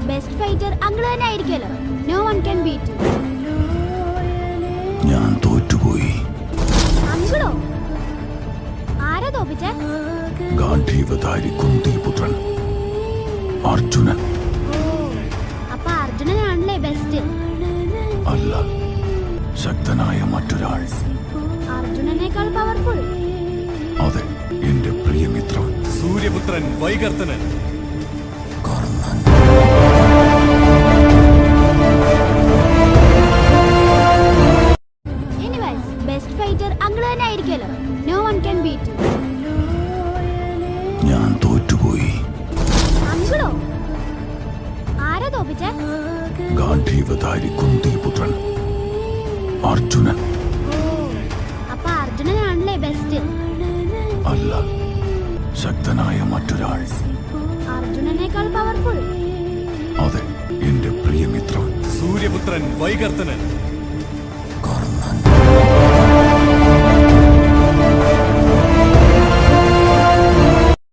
Best fighter uncle തന്നെ ആയിരിക്കുമല്ലോ. No one can beat you. ഞാൻ തോറ്റുപോയി. അങ്കിളോ? ആരാ തോപ്പിച്ചേ? ഗാന്ധീവധാരി കുന്തിപുത്രൻ അർജുനൻ. അപ്പൊ അർജുനനാണല്ലേ ബെസ്റ്റ്? അല്ല, ശക്തനായ മറ്റൊരാൾ. അർജുനനേക്കാൾ പവർഫുൾ? അതെ, എന്റെ പ്രിയമിത്രം Suryaputran Vaikarthanan. Karnan. Anyways, best fighter uncle തന്നെ ആയിരിക്കുമല്ലോ. No one can beat you. ഞാൻ തോറ്റുപോയി. അങ്കിളോ? ആരാ തോപ്പിച്ചേ? ഗാന്ധീവധാരി കുന്തിപുത്രൻ അർജുനൻ. അപ്പൊ അർജുനനാണല്ലേ ബെസ്റ്റ്? അല്ല, ശക്തനായ മറ്റൊരാൾ. അർജുനനേക്കാൾ പവർഫുൾ? അതെ, എന്റെ പ്രിയമിത്രം സൂര്യപുത്രൻ വൈകർത്തനൻ.